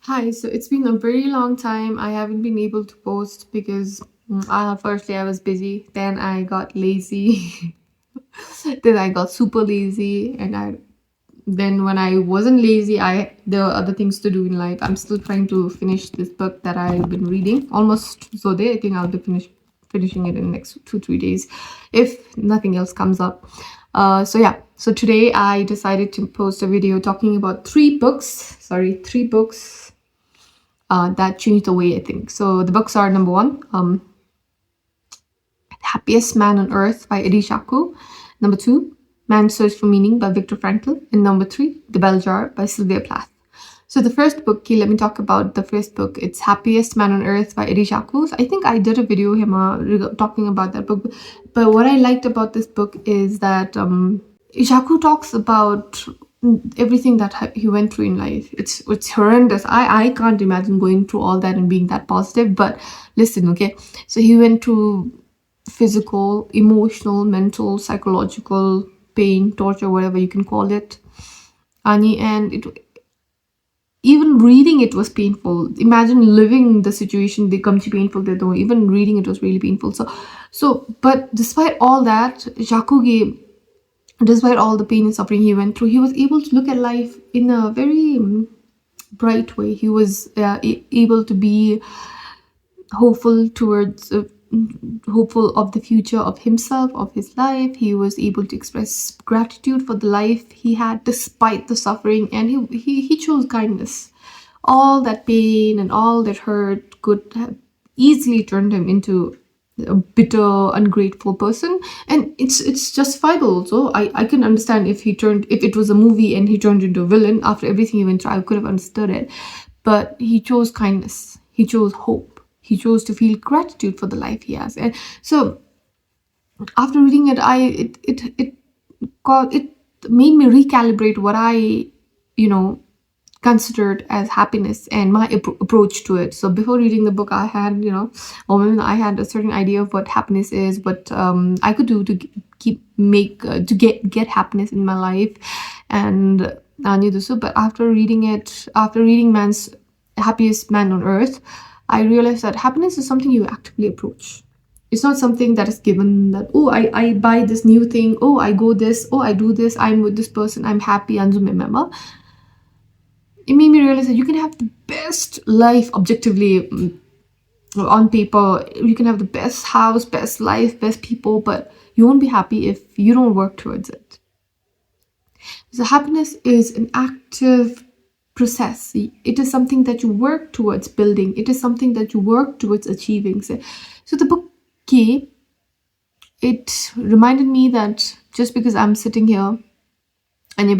Hi, so it's been a very long time. I haven't been able to post because firstly I was busy, then I got lazy, then I got super lazy, and I then when I wasn't lazy, I there were other things to do in life. I'm still trying to finish this book that I've been reading. Almost so there. I think I'll be finishing it in the next 2 3 days, if nothing else comes up. So yeah. So today I decided to post a video talking about three books that changed the way I think. So the books are number one, Happiest Man on Earth by Jaku. Number two, Man's Search for Meaning by Viktor Frankl. And number three, The Bell Jar by Sylvia Plath. So the first book, okay, let me talk about the first book. It's Happiest Man on Earth by Jaku. So I think I did a video talking about that book. But what I liked about this book is that Jaku talks about everything that he went through in life. It's horrendous. I can't imagine going through all that and being that positive. But listen, okay. So he went through physical, emotional, mental, psychological pain, torture, whatever you can call it. And it even reading it was painful. Imagine living the situation become too painful that though even reading it was really painful. But despite all that, Jakugi, despite all the pain and suffering he went through, he was able to look at life in a very bright way. He was able to be hopeful towards hopeful of the future of himself, of his life. He was able to express gratitude for the life he had despite the suffering, and he chose kindness. All that pain and all that hurt could have easily turned him into a bitter, ungrateful person, and it's justifiable. Also, I can understand if it was a movie and he turned into a villain after everything he went through. I could have understood it, but he chose kindness. He chose hope. He chose to feel gratitude for the life he has. And so after reading it, it made me recalibrate what I considered as happiness and my approach to it. So before reading the book, I had I had a certain idea of what happiness is, what I could do to get happiness in my life, and I knew this. But after reading it, after reading Man's Happiest Man on Earth, I realized that happiness is something you actively approach. It's not something that is given, that oh, I buy this new thing, oh, I go this, oh, I do this, I'm with this person, I'm happy, and it made me realize that you can have the best life objectively, on paper. You can have the best house, best life, best people, but you won't be happy if you don't work towards it. So happiness is an active process. It is something that you work towards building. It is something that you work towards achieving. So the book K, it reminded me that just because I'm sitting here and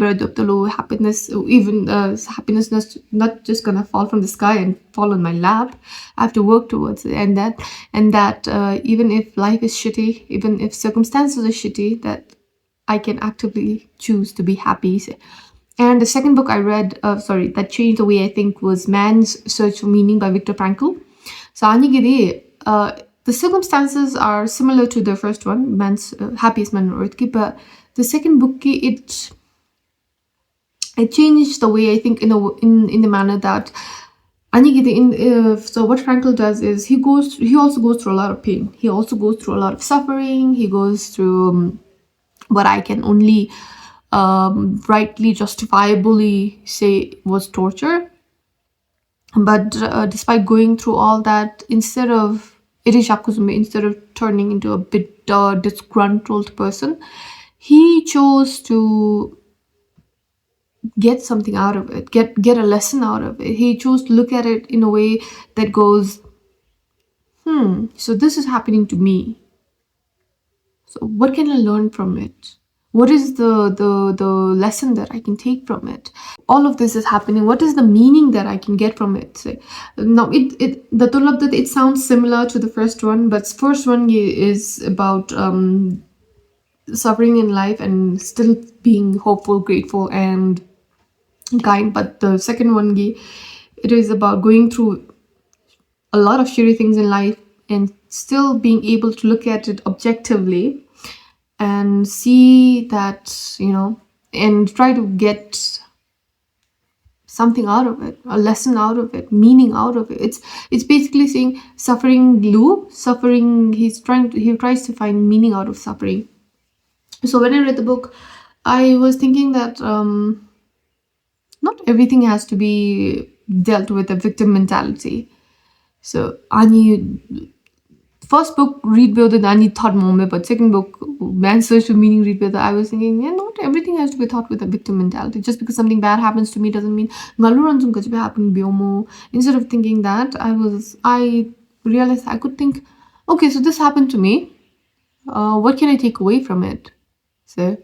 happiness, even happiness not just gonna fall from the sky and fall on my lap. I have to work towards it, and that even if life is shitty, even if circumstances are shitty, that I can actively choose to be happy. And the second book I read, that changed the way I think, was Man's Search for Meaning by Viktor Frankl. So Anigiri, the circumstances are similar to the first one, Man's Happiest Man on Earth, but the second book, it changed the way I think in the manner that so what Frankl does is he also goes through a lot of pain. He also goes through a lot of suffering. He goes through what I can only rightly justifiably say was torture. But despite going through all that, instead of turning into a bitter, disgruntled person, he chose to get something out of it, get a lesson out of it. He chose to look at it in a way that goes, so this is happening to me. So what can I learn from it? What is the lesson that I can take from it? All of this is happening. What is the meaning that I can get from it? So, now it sounds similar to the first one, but first one is about suffering in life and still being hopeful, grateful, and kind. But the second one, it is about going through a lot of shitty things in life and still being able to look at it objectively and see that, and try to get something out of it, a lesson out of it, meaning out of it. It's basically saying suffering. He tries to find meaning out of suffering. So when I read the book, I was thinking that not everything has to be dealt with a victim mentality. So Ani first book read the Ani thought moment, but second book man's search for meaning read the I was thinking, yeah, not everything has to be thought with a victim mentality. Just because something bad happens to me doesn't mean ngaluran ka happen biomo. Instead of thinking that, I realized I could think, okay, so this happened to me. What can I take away from it? So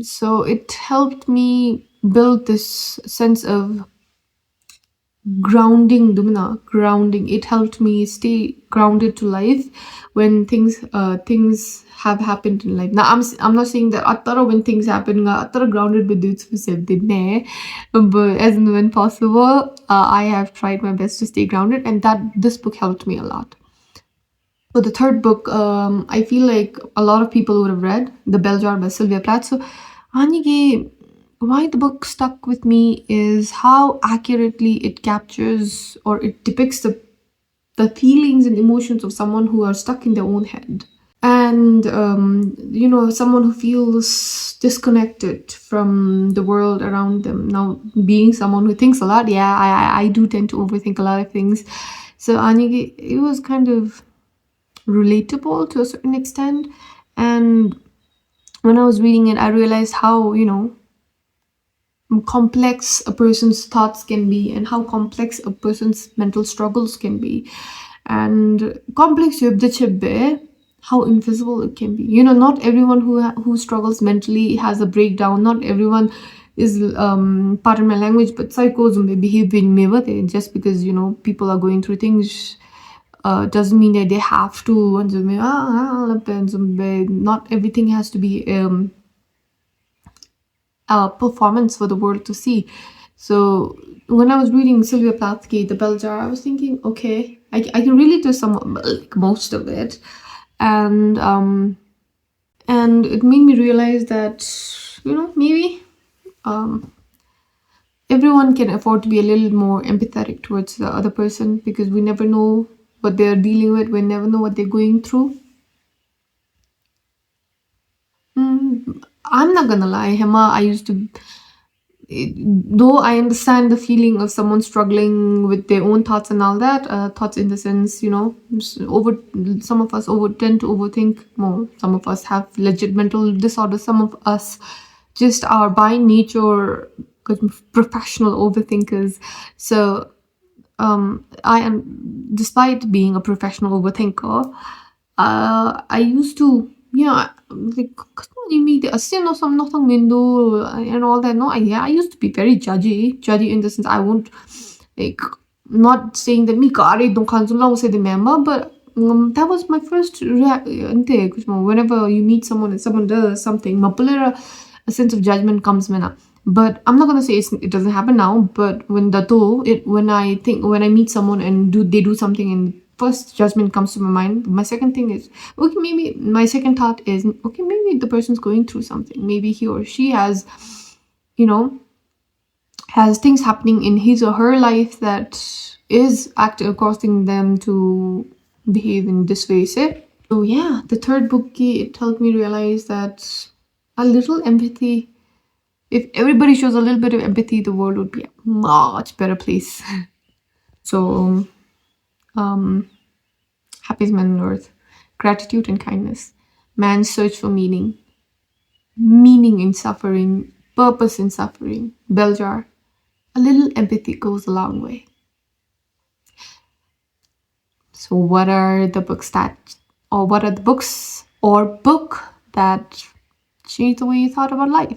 so it helped me build this sense of grounding. It helped me stay grounded to life when things have happened in life. Now I'm not saying that atara when things happen atara grounded with it but as and when possible, I have tried my best to stay grounded, and that this book helped me a lot. So the third book, I feel like a lot of people would have read, The Bell Jar by Sylvia Plath. So Anige, why the book stuck with me is how accurately it captures or it depicts the feelings and emotions of someone who are stuck in their own head. And, someone who feels disconnected from the world around them. Now, being someone who thinks a lot, yeah, I do tend to overthink a lot of things. So Anige, it was kind of relatable to a certain extent. And when I was reading it, I realized how, complex a person's thoughts can be and how complex a person's mental struggles can be. And complex yubde how invisible it can be. Not everyone who struggles mentally has a breakdown. Not everyone is pardon my language, but psychos may behave in me just because people are going through things doesn't mean that they have to. Not everything has to be a performance for the world to see. So when I was reading Sylvia Plath's The Bell Jar, I was thinking, okay, I can relate to some, like most of it, and it made me realize that maybe everyone can afford to be a little more empathetic towards the other person, because we never know what they're dealing with. We never know what they're going through. I'm not gonna lie, Hema. Though I understand the feeling of someone struggling with their own thoughts and all that, thoughts in the sense, some of us tend to overthink more. Some of us have legit mental disorders. Some of us just are by nature professional overthinkers. So I am, despite being a professional overthinker, I used to, like, you meet the no some nothing window and all that. No, I used to be very judgy in the sense I won't, like, not saying that me kare don't cancel say the member, but that was my first whenever you meet someone and someone does something, a sense of judgment comes mena. But I'm not gonna say it doesn't happen now. But when I meet someone and they do something, and first judgment comes to my mind. My second thing is, okay, maybe my second thought is, okay, maybe the person's going through something. Maybe he or she has, has things happening in his or her life that is causing them to behave in this way. Say. So yeah, the third book, it helped me realize that a little empathy. If everybody shows a little bit of empathy, the world would be a much better place. So, happiest man on earth, gratitude and kindness, man's search for meaning in suffering, purpose in suffering, bell jar. A little empathy goes a long way. So, what are the books or book that changed the way you thought about life?